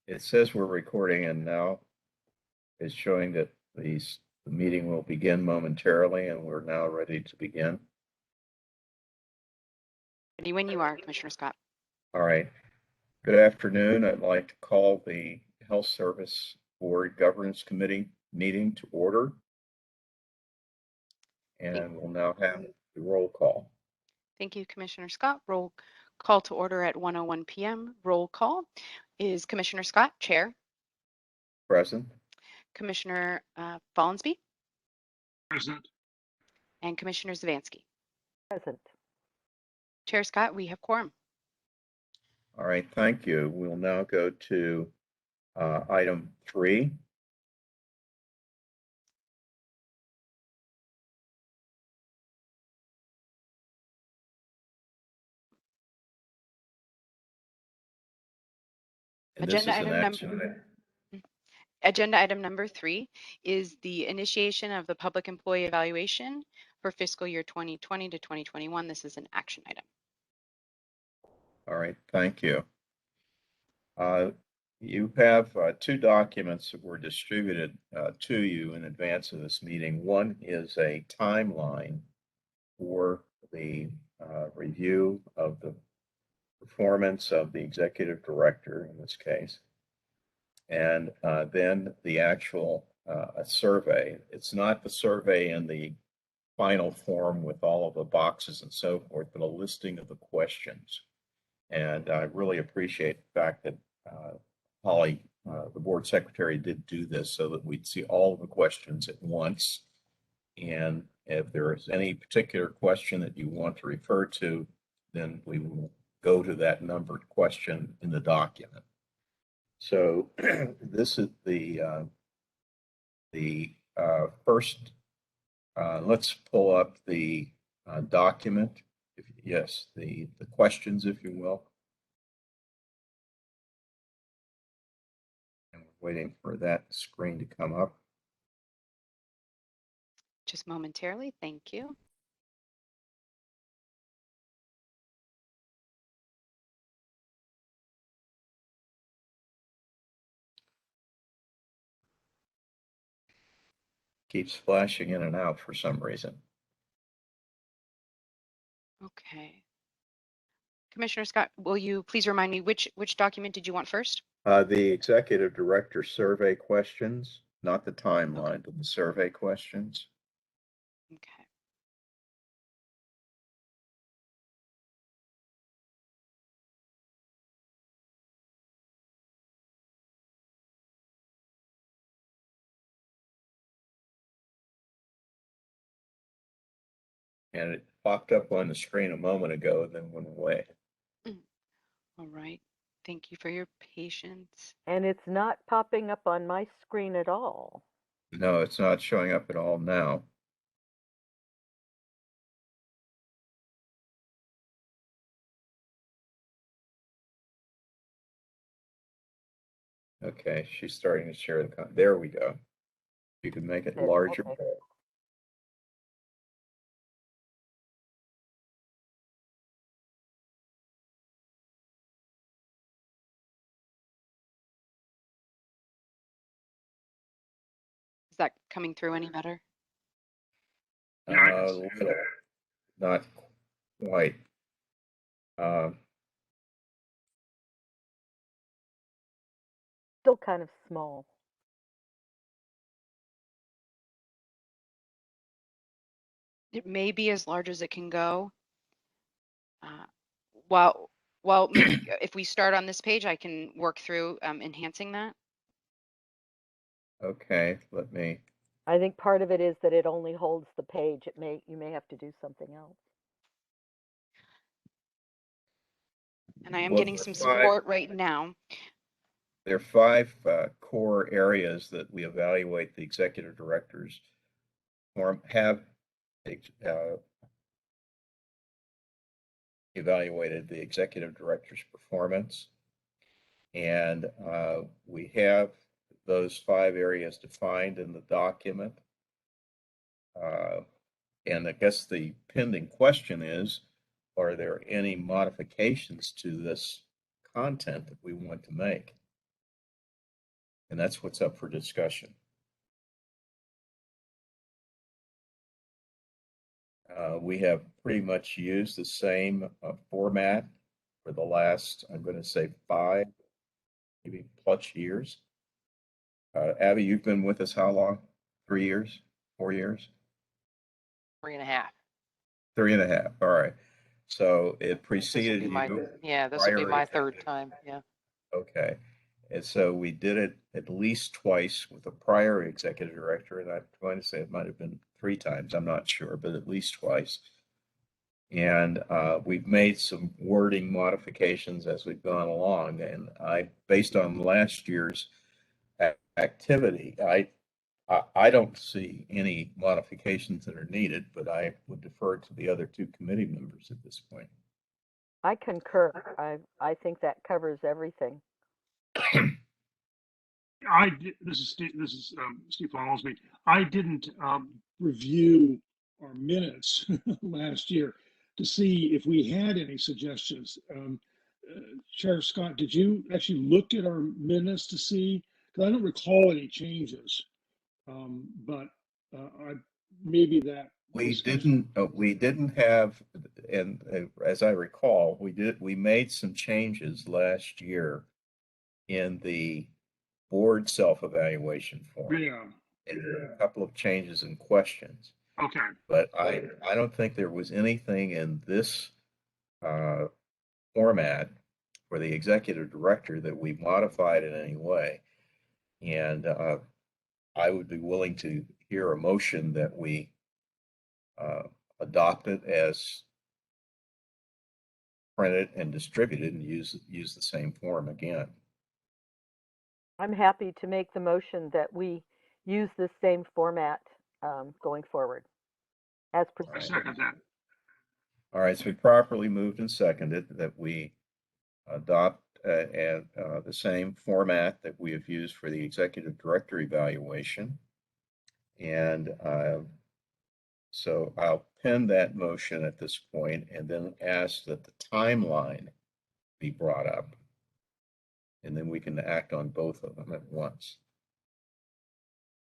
It says we're recording, and now it's showing that the meeting will begin momentarily, and we're now ready to begin. Ready when you are, Commissioner Scott. All right. Good afternoon. I'd like to call the Health Service Board Governance Committee meeting to order. And we'll now have the roll call. Thank you, Commissioner Scott. Roll call to order at 1:01 p.m. Roll call is Commissioner Scott, Chair. Present. Commissioner Follansby. Present. And Commissioner Zavansky. Present. Chair Scott, we have quorum. All right, thank you. We'll now go to item 3. Agenda item number 3 is the initiation of the public employee evaluation for fiscal year 2020 to 2021. This is an action item. All right, thank you. You have 2 documents that were distributed to you in advance of this meeting. One is a timeline for the review of the performance of the executive director in this case, and then the actual survey. It's not the survey in the final form with all of the boxes and so forth, but a listing of the questions. And I really appreciate the fact that Holly, the board secretary, did do this so that we'd see all of the questions at once. And if there is any particular question that you want to refer to, then we will go to that numbered question in the document. So this is the first. Let's pull up the document. Yes, the questions, if you will. And we're waiting for that screen to come up. Just momentarily, thank you. Keeps flashing in and out for some reason. Okay. Commissioner Scott, will you please remind me which document did you want first? The executive director survey questions, not the timeline, but the survey questions. Okay. And it popped up on the screen a moment ago and then went away. All right. Thank you for your patience. And it's not popping up on my screen at all. No, it's not showing up at all now. Okay, she's starting to share the there we go. You can make it larger. Okay. Is that coming through any better? Yeah, Little, not quite. Still kind of small. It may be as large as it can go. Well, maybe if we start on this page, I can work through enhancing that. Okay, let me. I think part of it is that it only holds the page. You may have to do something else. And I am getting some support right now. There are 5 core areas that we evaluate the executive directors have evaluated the executive director's performance. And we have those 5 areas defined in the document. And I guess the pending question is, are there any modifications to this content that we want to make? And that's what's up for discussion. We have pretty much used the same format for the last, I'm going to say 5, maybe plus years. Abby, you've been with us how long? 3 years? 4 years? 3.5. 3.5. All right. So it This will preceded be my, you. yeah, this will be prior my executive. 3rd time. Yeah. Okay. And so we did it at least twice with a prior executive director, and I'm going to say it might have been 3 times. I'm not sure, but at least twice. And we've made some wording modifications as we've gone along. And based on last year's activity, I don't see any modifications that are needed, but I would defer to the other 2 committee members at this point. I concur. I think that covers everything. This is Steve Osby. I didn't review our minutes last year to see if we had any suggestions. Sheriff Scott, did you actually look at our minutes to see? Because I don't recall any changes, but maybe that We was didn't have, and as I recall, we made some changes last year in the board self-evaluation form. yeah. And a couple of changes in questions. Okay. But I don't think there was anything in this format for the executive director that we modified in any way. And I would be willing to hear a motion that we adopt it as printed and distributed and use the same form again. I'm happy to make the motion that we use the same format going forward as I presented. second that. All right, so we properly moved and seconded that we adopt the same format that we have used for the executive director evaluation. And so I'll pin that motion at this point and then ask that the timeline be brought up. And then we can act on both of them at once.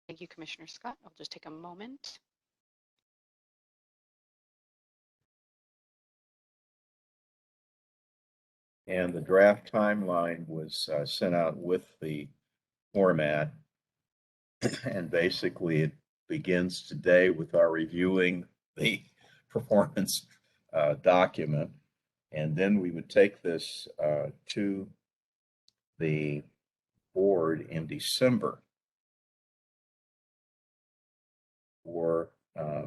Thank you, Commissioner Scott. I'll just take a moment. And the draft timeline was sent out with the format. And basically it begins today with our reviewing the performance document. And then we would take this to the board in December for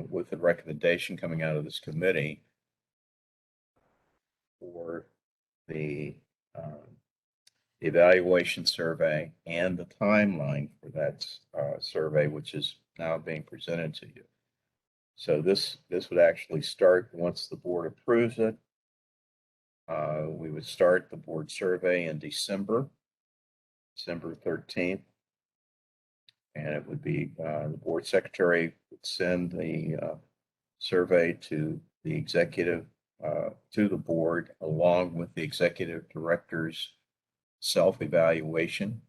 with the recommendation coming out of this committee for the evaluation survey and the timeline for that survey, which is now being presented to you. So this would actually start once the board approves it. We would start the board survey in December 13th. And it would be the board secretary would send the survey to the executive, to the board, along with the executive director's self-evaluation.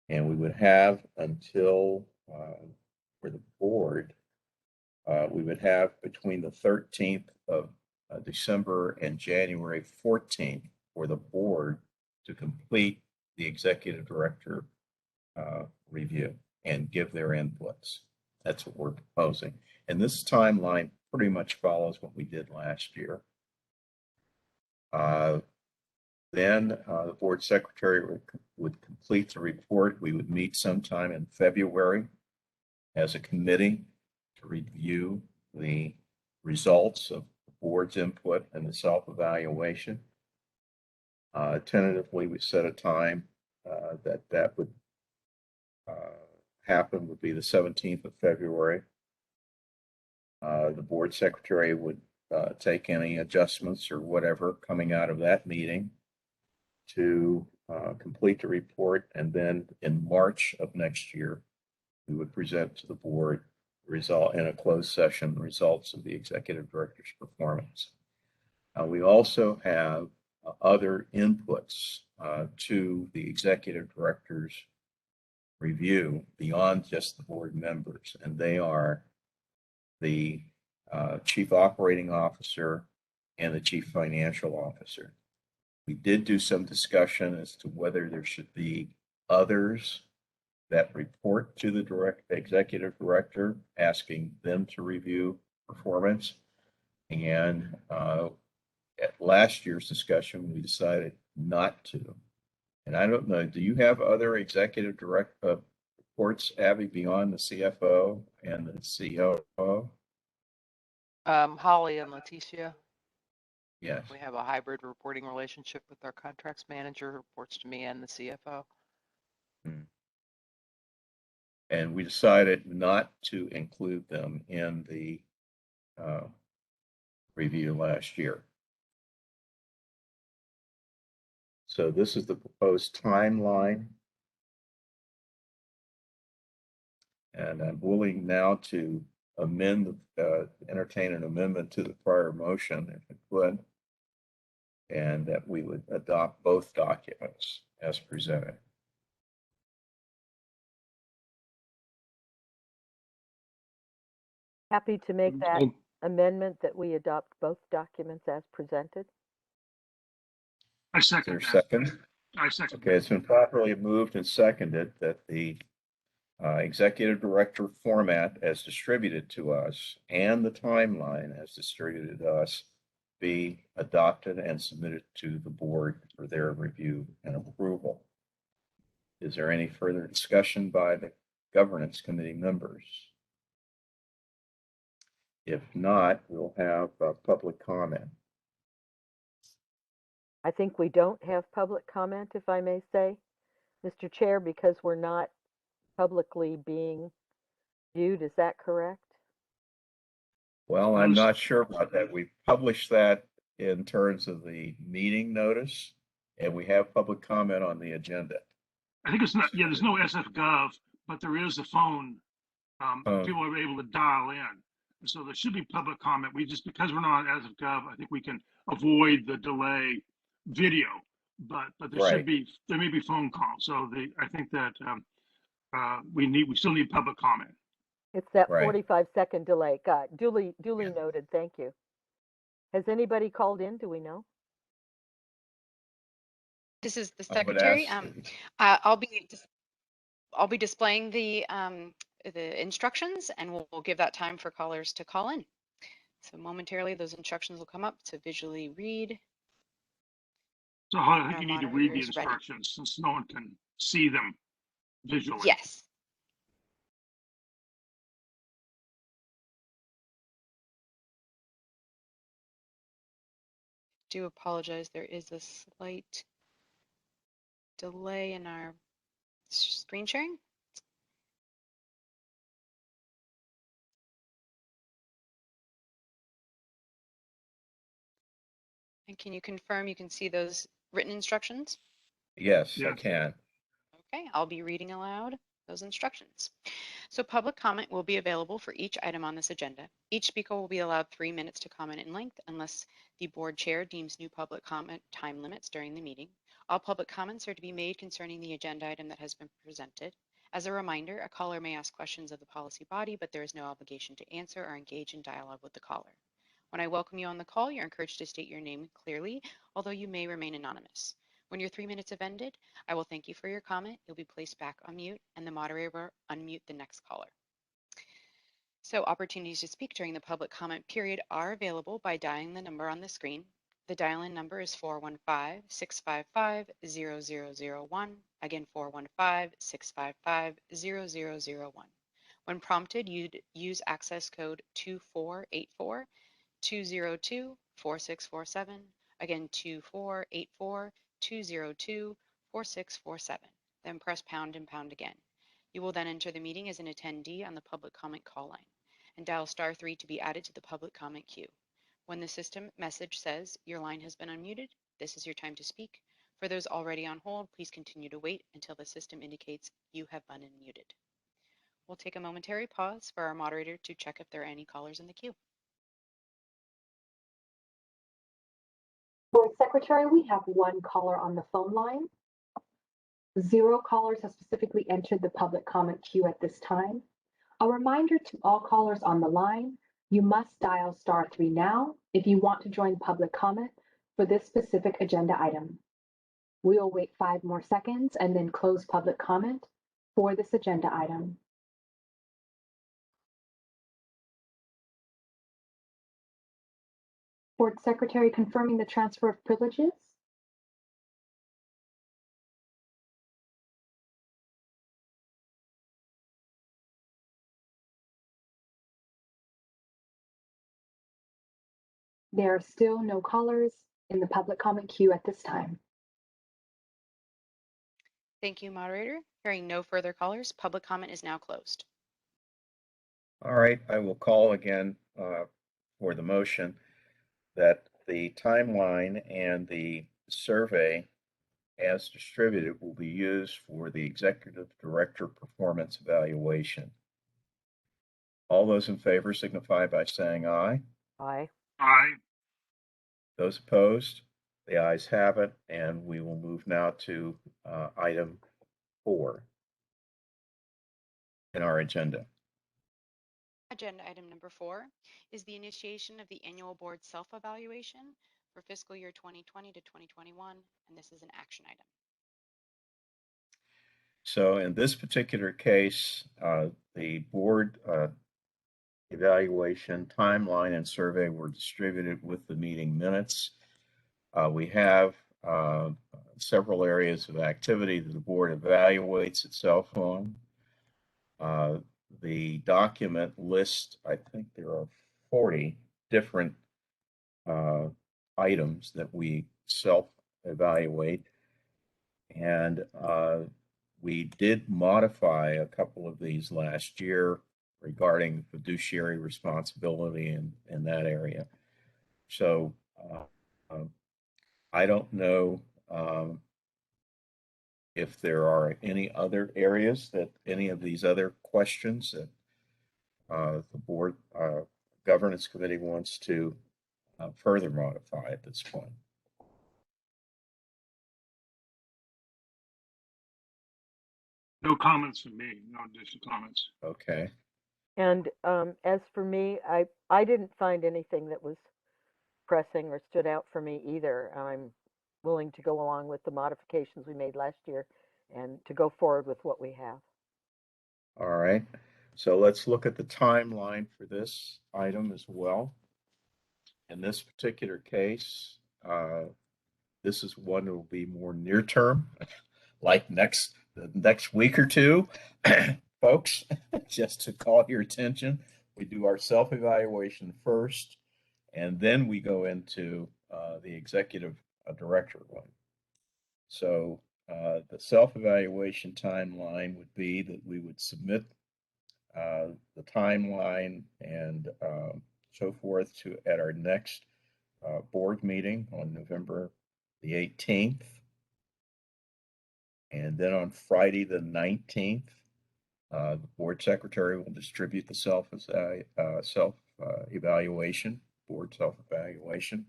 And we would have until, for the board, we would have between the 13th of December and January 14th for the board to complete the executive director review and give their inputs. That's what we're proposing. And this timeline pretty much follows what we did last year. Then the board secretary would complete the report. We would meet sometime in February as a committee to review the results of the board's input and the self-evaluation. Tentatively, we set a time that would happen would be the 17th of February. The board secretary would take any adjustments or whatever coming out of that meeting to complete the report. And then in March of next year, we would present to the board result in a closed session results of the executive director's performance. We also have other inputs to the executive director's review beyond just the board members, and they are the chief operating officer and the chief financial officer. We did do some discussion as to whether there should be others that report to the executive director, asking them to review performance. And at last year's discussion, we decided not to. And I don't know, do you have other executive reports, Abby, beyond the CFO and the COO? Holly and Leticia, Yes. we have a hybrid reporting relationship with our contracts manager, reports to me and the CFO. And we decided not to include them in the review last year. So this is the proposed timeline. And I'm willing now to entertain an amendment to the prior motion, if it would, and that we would adopt both documents as presented. Happy to make that Oh, amendment that we adopt both documents as presented. I Is there second a that. second? I second Okay, it's been properly moved and seconded that the executive director format as distributed to us and the timeline as distributed to us be adopted and submitted to the board for their review and approval. Is there any further discussion by the governance committee members? If not, we'll have public comment. I think we don't have public comment, if I may say, Mr. Chair, because we're not publicly being viewed. Is that correct? Well, I'm not sure about that. We published that in terms of the meeting notice, and we have public comment on the agenda. I think it's not, yeah, there's no SF.gov, but there is a phone. People are able to dial in. So there should be public comment. We just, because we're not on SF.gov, I think we can avoid the delay video, but there Right. should be, there may be phone calls. So I think that we still need public comment. It's that Right. 45-second delay. Got duly Yeah. noted. Thank you. Has anybody called in? Do we know? This is the I would secretary. ask, I'll be displaying the instructions, and we'll give that time for callers to call in. So momentarily, those instructions will come up to visually read. So I think Our you need to read the moderator's ready. instructions since no one can see them visually. Yes. Do apologize. There is a slight delay in our screen sharing. And can you confirm you can see those written instructions? yes, I Yes. can. Okay, I'll be reading aloud those instructions. So public comment will be available for each item on this agenda. Each speaker will be allowed 3 minutes to comment in length unless the board chair deems new public comment time limits during the meeting. All public comments are to be made concerning the agenda item that has been presented. As a reminder, a caller may ask questions of the policy body, but there is no obligation to answer or engage in dialogue with the caller. When I welcome you on the call, you're encouraged to state your name clearly, although you may remain anonymous. When your 3 minutes have ended, I will thank you for your comment. You'll be placed back on mute, and the moderator will unmute the next caller. So opportunities to speak during the public comment period are available by dialing the number on the screen. The dial-in number is 415-655-0001. Again, 415-655-0001. When prompted, you'd use access code 2484 202 4647. Again, 2484 202 4647. Then press pound and pound again. You will then enter the meeting as an attendee on the public comment call line and dial *3 to be added to the public comment queue. When the system message says your line has been unmuted, this is your time to speak. For those already on hold, please continue to wait until the system indicates you have been unmuted. We'll take a momentary pause for our moderator to check if there are any callers in the queue. Secretary, we have one caller on the phone line. 0 callers have specifically entered the public comment queue at this time. A reminder to all callers on the line, you must dial *3 now if you want to join public comment for this specific agenda item. We will wait 5 more seconds and then close public comment for this agenda item. Board Secretary confirming the transfer of privileges. There are still no callers in the public comment queue at this time. Thank you, moderator. Hearing no further callers, public comment is now closed. All right, I will call again for the motion that the timeline and the survey as distributed will be used for the executive director performance evaluation. All those in favor signify by saying aye. Aye. Aye. Those opposed, the ayes have it, and we will move now to item 4 in our agenda. Agenda item number 4 is the initiation of the annual board self-evaluation for fiscal year 2020 to 2021, and this is an action item. So in this particular case, the board evaluation timeline and survey were distributed with the meeting minutes. We have several areas of activity that the board evaluates itself on. The document lists, I think there are 40 different items that we self-evaluate. And we did modify a couple of these last year regarding fiduciary responsibility in that area. So I don't know if there are any other areas that any of these other questions that the board governance committee wants to further modify at this point. No comments from me, no additional comments. Okay. And as for me, I didn't find anything that was pressing or stood out for me either. I'm willing to go along with the modifications we made last year and to go forward with what we have. All right. So let's look at the timeline for this item as well. In this particular case, this is one that will be more near term, like the next week or two. Folks, just to call your attention, we do our self-evaluation first, and then we go into the executive director one. So the self-evaluation timeline would be that we would submit the timeline and so forth at our next board meeting on November the 18th. And then on Friday the 19th, the board secretary will distribute the self-evaluation, board self-evaluation,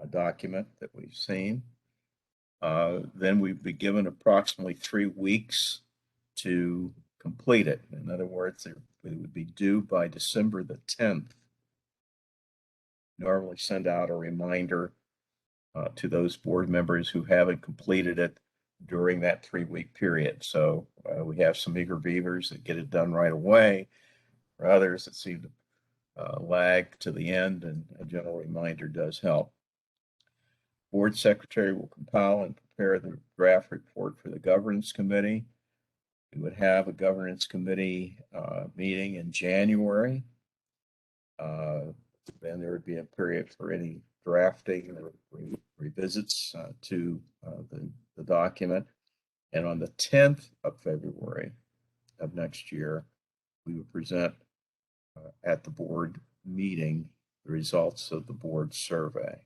a document that we've seen. Then we'd be given approximately 3 weeks to complete it. In other words, it would be due by December the 10th. Normally send out a reminder to those board members who haven't completed it during that 3-week period. So we have some eager beavers that get it done right away, or others that seem to lag to the end, and a general reminder does help. Board secretary will compile and prepare the draft report for the governance committee. We would have a governance committee meeting in January. Then there would be a period for any drafting or revisits to the document. And on the 10th of February of next year, we would present at the board meeting the results of the board survey.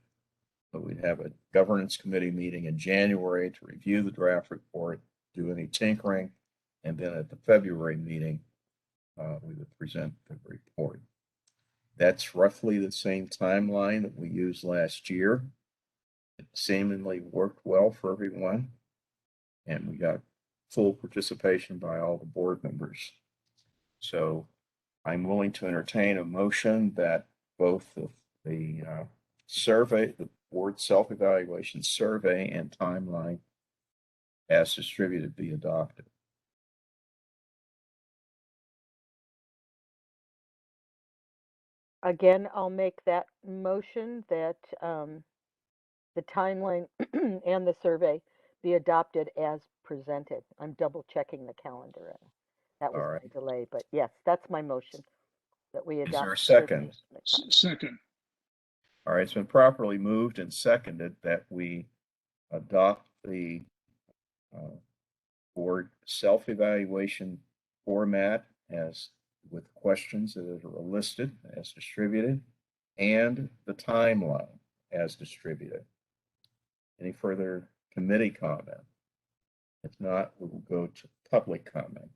So we'd have a governance committee meeting in January to review the draft report, do any tinkering, and then at the February meeting, we would present the report. That's roughly the same timeline that we used last year. It seemingly worked well for everyone, and we got full participation by all the board members. So I'm willing to entertain a motion that both the survey, the board self-evaluation survey and timeline as distributed be adopted. Again, I'll make that motion that the timeline and the survey be adopted as presented. I'm double checking the calendar. That was All my right. delay, but yes, that's my motion, that we Is there adopt a the survey second? and the timeline. Second, All right, it's been properly moved and seconded that we adopt the board self-evaluation format as with questions that are listed as distributed and the timeline as distributed. Any further committee comment? If not, we will go to public comment.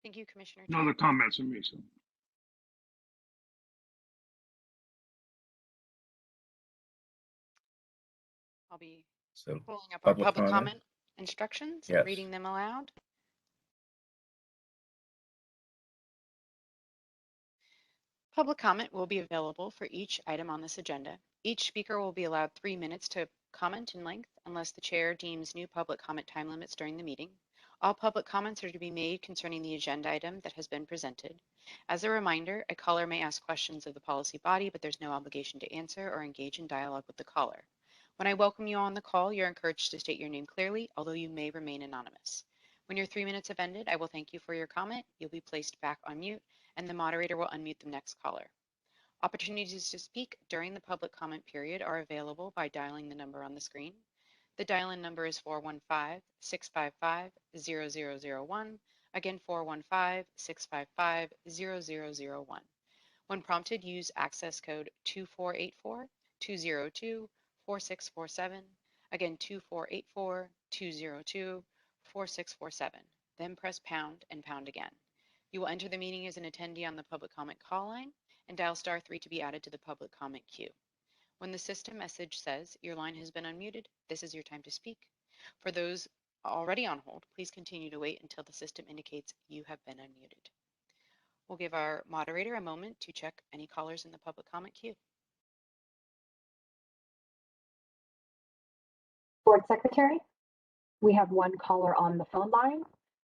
Thank you, Commissioner no Chan. other comments from me, so. I'll be So pulling up our public public comment? comment instructions and Yes. reading them aloud. Public comment will be available for each item on this agenda. Each speaker will be allowed 3 minutes to comment in length unless the chair deems new public comment time limits during the meeting. All public comments are to be made concerning the agenda item that has been presented. As a reminder, a caller may ask questions of the policy body, but there's no obligation to answer or engage in dialogue with the caller. When I welcome you on the call, you're encouraged to state your name clearly, although you may remain anonymous. When your 3 minutes have ended, I will thank you for your comment. You'll be placed back on mute, and the moderator will unmute the next caller. Opportunities to speak during the public comment period are available by dialing the number on the screen. The dial-in number is 415-655-0001. Again, 415-655-0001. When prompted, use access code 2484-202-4647. Again, 2484-202-4647. Then press pound and pound again. You will enter the meeting as an attendee on the public comment call line and dial *3 to be added to the public comment queue. When the system message says your line has been unmuted, this is your time to speak. For those already on hold, please continue to wait until the system indicates you have been unmuted. We'll give our moderator a moment to check any callers in the public comment queue. Board Secretary, we have one caller on the phone line.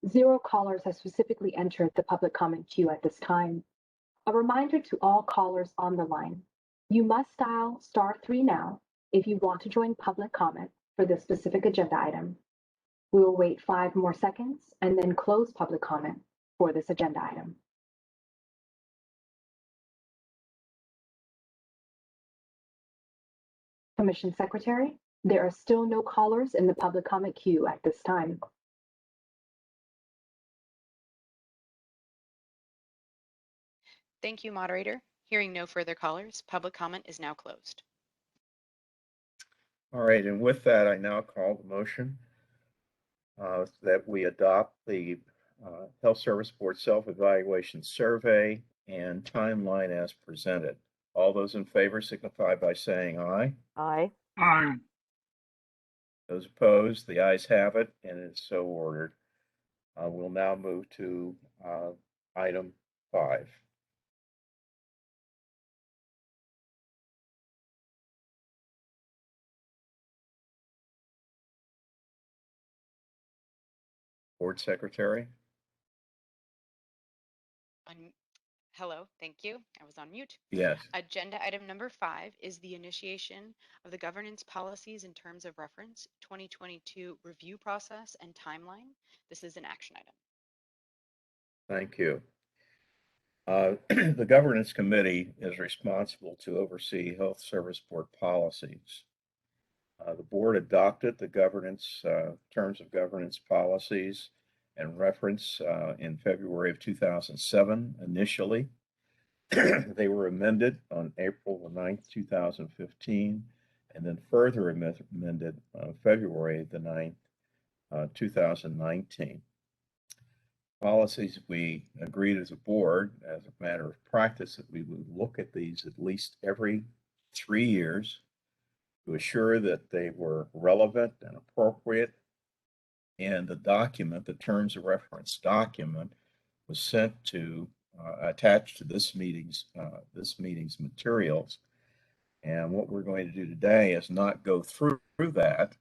0 callers have specifically entered the public comment queue at this time. A reminder to all callers on the line, you must dial *3 now if you want to join public comment for this specific agenda item. We will wait 5 more seconds and then close public comment for this agenda item. Commission Secretary, there are still no callers in the public comment queue at this time. Thank you, moderator. Hearing no further callers, public comment is now closed. All right, and with that, I now call the motion that we adopt the Health Service Board Self-Evaluation Survey and timeline as presented. All those in favor signify by saying aye. Aye. Aye. Those opposed, the ayes have it, and it's so ordered. We'll now move to item 5. Board Secretary. Hello, thank you. I was on mute. Yes. Agenda item number 5 is the initiation of the governance policies in terms of reference, 2022 review process and timeline. This is an action item. Thank you. The Governance Committee is responsible to oversee Health Service Board policies. The board adopted the governance terms of governance policies and reference in February of 2007 initially. They were amended on April the 9th, 2015, and then further amended on February the 9th, 2019. policies, we agreed as a board, as a matter of practice, that we would look at these at least every 3 years to assure that they were relevant and appropriate. And the document, the terms of reference document, was sent to attached to this meeting's materials. And what we're going to do today is not go through that,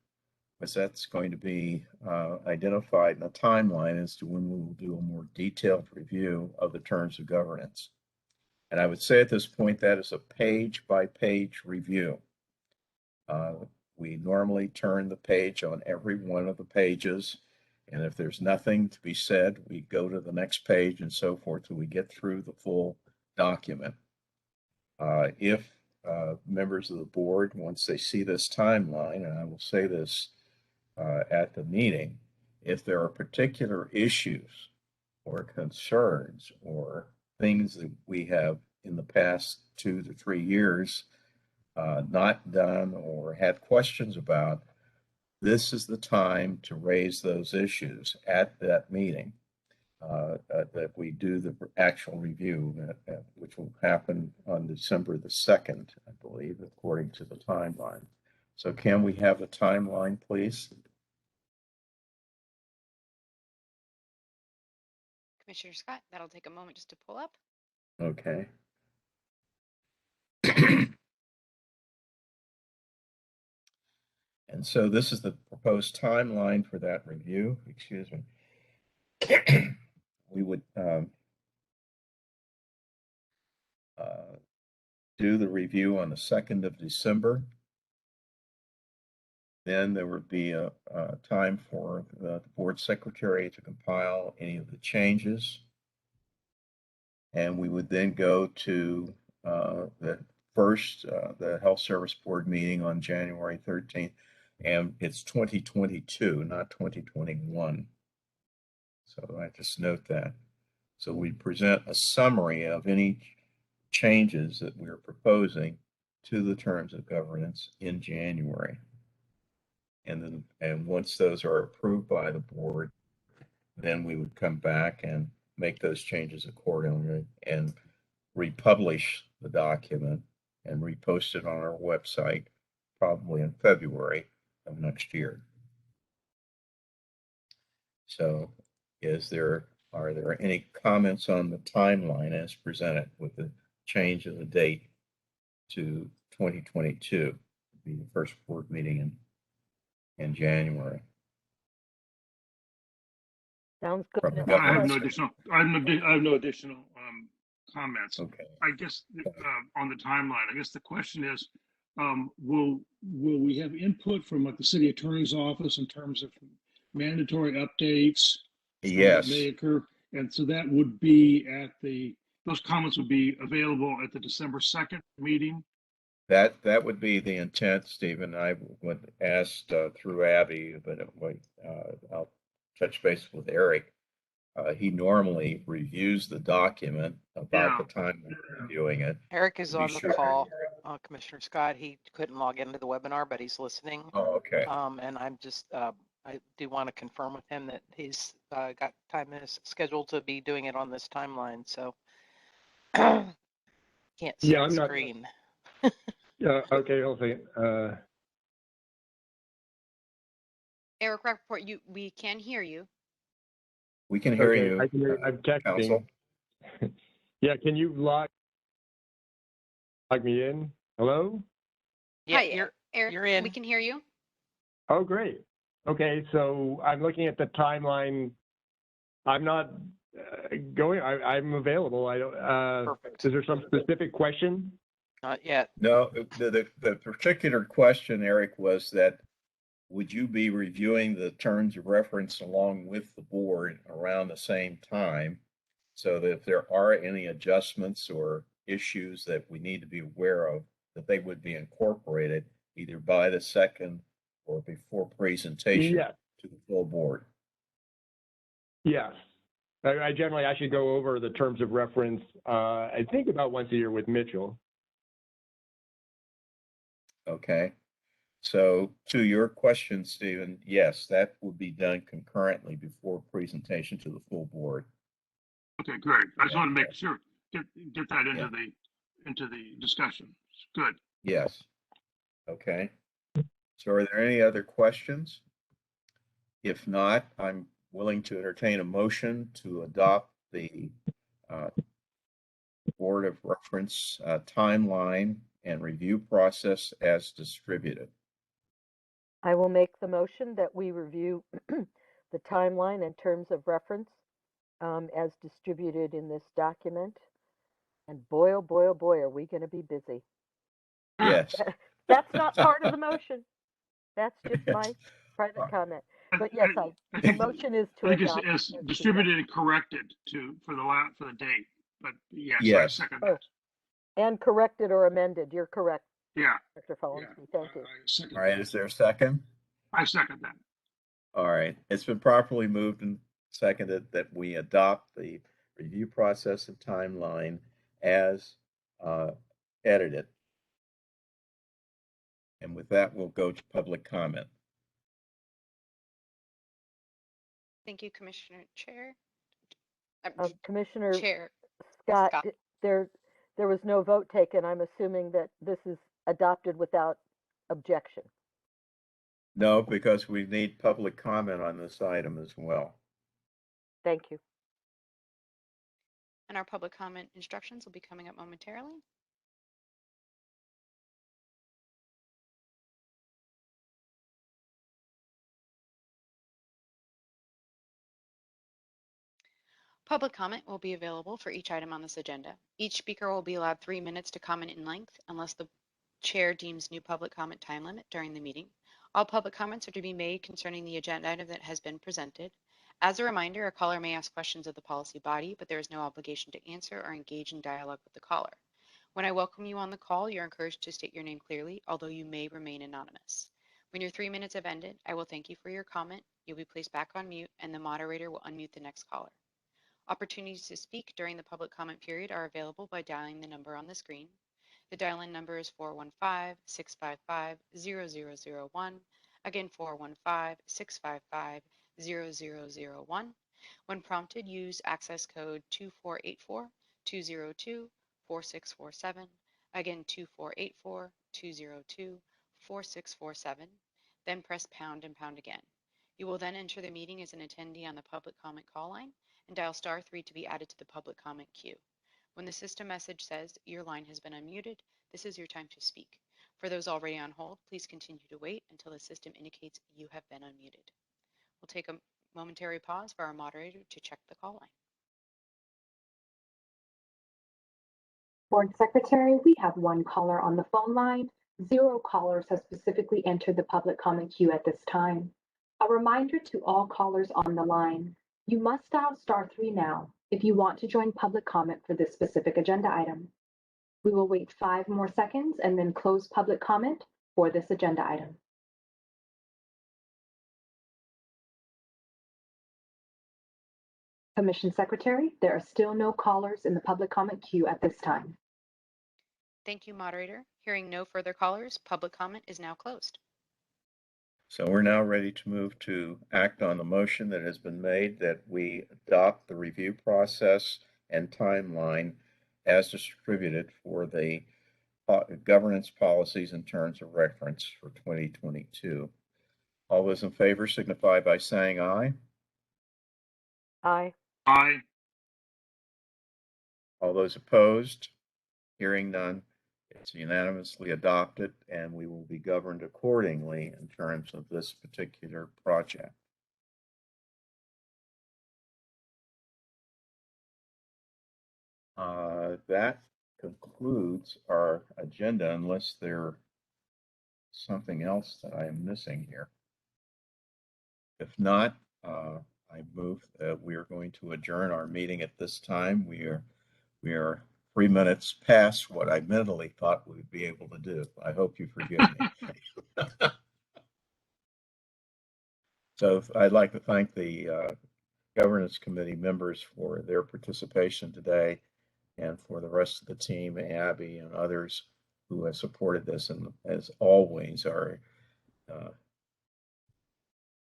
because that's going to be identified in a timeline as to when we will do a more detailed review of the terms of governance. And I would say at this point that is a page by page review. We normally turn the page on every one of the pages, and if there's nothing to be said, we go to the next page and so forth till we get through the full document. If members of the board, once they see this timeline, and I will say this at the meeting, if there are particular issues or concerns or things that we have in the past 2 to 3 years not done or had questions about, this is the time to raise those issues at that meeting, that we do the actual review, which will happen on December the 2nd, I believe, according to the timeline. So can we have a timeline, please? Commissioner Scott, that'll take a moment just to pull up. Okay. And so this is the proposed timeline for that review. Excuse me. We would do the review on the 2nd of December. Then there would be a time for the board secretary to compile any of the changes. And we would then go to the Health Service Board meeting on January 13th. And it's 2022, not 2021. So I just note that. So we present a summary of any changes that we're proposing to the terms of governance in January. And once those are approved by the board, then we would come back and make those changes accordingly and republish the document and repost it on our website probably in February of next year. So are there any comments on the timeline as presented with the change of the date to 2022, be the first board meeting in January? Sounds good. From the It looks I have governance no like- additional, I have no additional comments. Okay. I guess on the timeline, I guess the question is, will we have input from like the city attorney's office in terms of mandatory updates? That Yes, may occur, and so that would be those comments would be available at the December 2nd meeting. that would be the intent, Stephen. I would ask through Abby, but I'll touch base with Eric. He normally reviews the document about the time we're reviewing it. Eric is to be on the sure. call, Commissioner Scott. He couldn't log into the webinar, but he's listening. Oh, okay. And I'm just, I do want to confirm with him that he's got time in his schedule to be doing it on this timeline, so. Can't see Yeah, the I'm not- screen. Okay, hold on a second. Eric Rappaport, we can hear you. We can hear Okay, you. I can hear, I'm texting. Counsel. Yeah, can you log me in? Hello? Yeah, Hi, Eric, you're in. we can hear you. Oh, great. Okay, so I'm looking at the timeline. I'm not going, I'm available. I don't, Perfect. is there some specific question? Not yet. No, the particular question, Eric, was that would you be reviewing the terms of reference along with the board around the same time? So that if there are any adjustments or issues that we need to be aware of, that they would be incorporated either by the 2nd or before presentation Yes. to the full board. Yes. I generally actually go over the terms of reference, I think about once a year with Mitchell. Okay. So to your question, Stephen, yes, that would be done concurrently before presentation to the full board. Okay, great. I just Yeah, want to make sure, get that yeah. into the discussion. Good. Yes. Okay. So are there any other questions? If not, I'm willing to entertain a motion to adopt the uh, Board of Reference timeline and review process as distributed. I will make the motion that we review the timeline and terms of reference as distributed in this document. And boy, oh boy, oh boy, are we going to be busy. Yes. That's not part of the motion. That's just Yes. my private comment. I, But yes, I the think, motion is to I think adopt. it's as distributed and corrected for the date. But yes, I Yes. second Oh. that. And corrected or amended. You're correct, Yeah, Dr. Follansby. Thank you. I second All right. that. Is there a second? I second that. All right. It's been properly moved and seconded that we adopt the review process and timeline as edited. And with that, we'll go to public comment. Thank you, Commissioner Chair. Commissioner Chair Scott, Scott. there was no vote taken. I'm assuming that this is adopted without objection. No, because we need public comment on this item as well. Thank you. And our public comment instructions will be coming up momentarily. Public comment will be available for each item on this agenda. Each speaker will be allowed 3 minutes to comment in length unless the chair deems new public comment time limit during the meeting. All public comments are to be made concerning the agenda item that has been presented. As a reminder, a caller may ask questions of the policy body, but there is no obligation to answer or engage in dialogue with the caller. When I welcome you on the call, you're encouraged to state your name clearly, although you may remain anonymous. When your 3 minutes have ended, I will thank you for your comment. You'll be placed back on mute, and the moderator will unmute the next caller. Opportunities to speak during the public comment period are available by dialing the number on the screen. The dial-in number is 415-655-0001. Again, 415-655-0001. When prompted, use access code 2484-202-4647. Again, 2484-202-4647. Then press pound and pound again. You will then enter the meeting as an attendee on the public comment call line and dial *3 to be added to the public comment queue. When the system message says your line has been unmuted, this is your time to speak. For those already on hold, please continue to wait until the system indicates you have been unmuted. We'll take a momentary pause for our moderator to check the call line. Board Secretary, we have one caller on the phone line. 0 callers have specifically entered the public comment queue at this time. A reminder to all callers on the line, you must dial *3 now if you want to join public comment for this specific agenda item. We will wait 5 more seconds and then close public comment for this agenda item. Commission Secretary, there are still no callers in the public comment queue at this time. Thank you, moderator. Hearing no further callers, public comment is now closed. So we're now ready to move to act on the motion that has been made that we adopt the review process and timeline as distributed for the governance policies and terms of reference for 2022. All those in favor signify by saying aye. Aye. Aye. All those opposed? Hearing none, it's unanimously adopted, and we will be governed accordingly in terms of this particular project. That concludes our agenda, unless there's something else that I am missing here. If not, I move that we are going to adjourn our meeting at this time. We are 3 minutes past what I mentally thought we'd be able to do. I hope you forgive me. So I'd like to thank the governance committee members for their participation today, and for the rest of the team, Abby and others who have supported this. And as always, our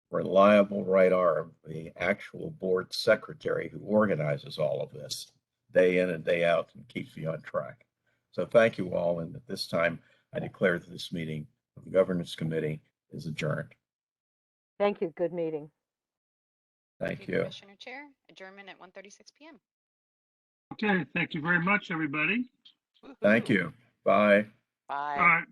reliable right arm, the actual board secretary who organizes all of this day in and day out and keeps me on track. So thank you all. And at this time, I declare that this meeting of the Governance Committee is adjourned. Thank you. Good meeting. Thank you. Commissioner Chair. Adjournment at 1:36 p.m. Okay, thank you very much, everybody. Thank you. Bye. Bye. All right.